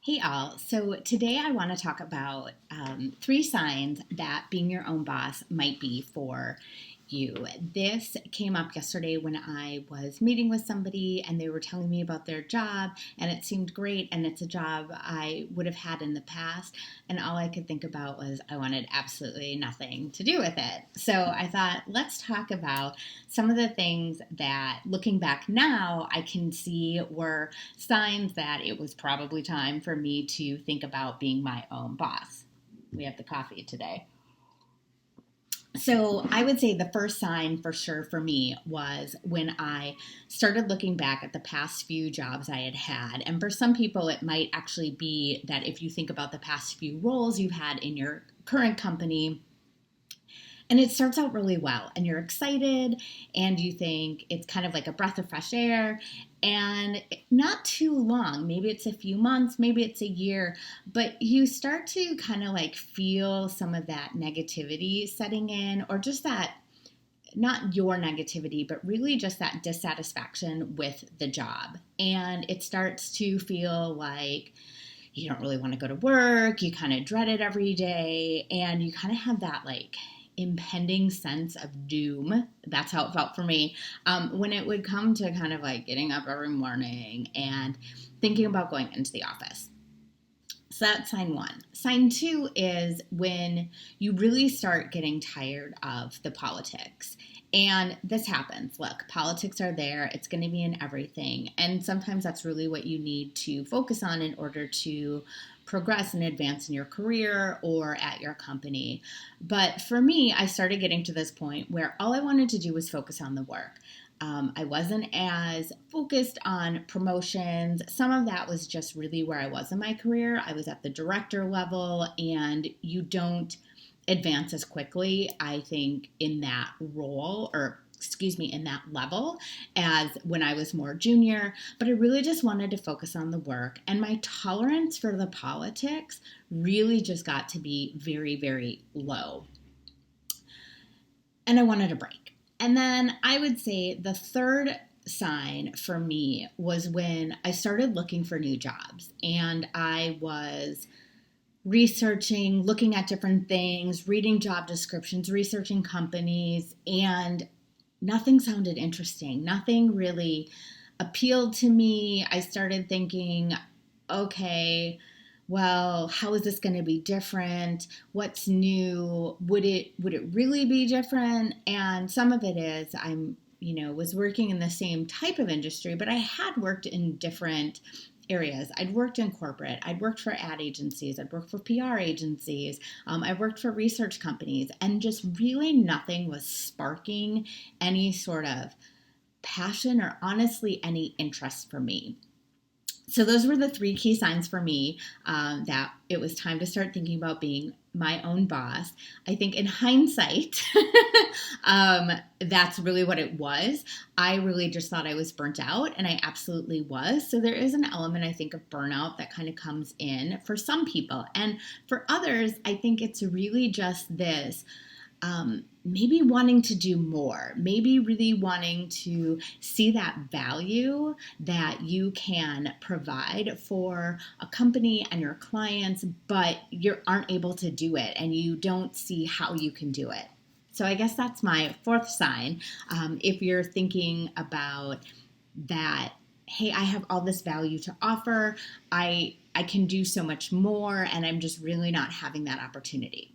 Hey all, so today I want to talk about three signs that being your own boss might be for you. This came up yesterday when I was meeting with somebody and they were telling me about their job and it seemed great and it's a job I would have had in the past, and all I could think about was I wanted absolutely nothing to do with it. So I thought, let's talk about some of the things that looking back now I can see were signs that it was probably time for me to think about being my own boss. We have the coffee today. So I would say the first sign for sure for me was when I started looking back at the past few jobs I had had. And for some people, it might actually be that if you think about the past few roles you've had in your current company, and it starts out really well and you're excited and you think it's kind of like a breath of fresh air, and not too long, maybe it's a few months, maybe it's a year, but you start to kind of like feel some of that negativity setting in, or just that, not your negativity, but really just that dissatisfaction with the job. And it starts to feel like you don't really want to go to work, you kind of dread it every day, and you kind of have that like impending sense of doom. That's how it felt for me, when it would come to kind of like getting up every morning and thinking about going into the office. So that's sign one. Sign two is when you really start getting tired of the politics. And this happens. Look, politics are there. It's going to be in everything. And sometimes that's really what you need to focus on in order to progress and advance in your career or at your company. But for me, I started getting to this point where all I wanted to do was focus on the work. I wasn't as focused on promotions. Some of that was just really where I was in my career. I was at the director level, and you don't advance as quickly, I think, in that role, or excuse me, in that level, as when I was more junior. But I really just wanted to focus on the work, and my tolerance for the politics really just got to be very, very low. And I wanted a break. And then I would say the third sign for me was when I started looking for new jobs, and I was researching, looking at different things, reading job descriptions, researching companies, and nothing sounded interesting. Nothing really appealed to me. I started thinking, okay, well, how is this going to be different? What's new? Would it really be different? And some of it is was working in the same type of industry, but I had worked in different areas. I'd worked in corporate. I'd worked for ad agencies. I'd worked for PR agencies. I worked for research companies, and just really nothing was sparking any sort of passion or honestly any interest for me. So those were the three key signs for me, that it was time to start thinking about being my own boss. I think in hindsight, that's really what it was. I really just thought I was burnt out, and I absolutely was. So there is an element, I think, of burnout that kind of comes in for some people. And for others, I think it's really just this, maybe wanting to do more, maybe really wanting to see that value that you can provide for a company and your clients, but you aren't able to do it and you don't see how you can do it. So I guess that's my fourth sign. If you're thinking about that, hey, I have all this value to offer, I can do so much more, and I'm just really not having that opportunity.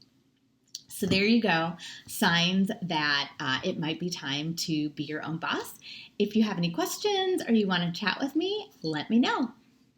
So there you go, signs that it might be time to be your own boss. If you have any questions or you want to chat with me, let me know.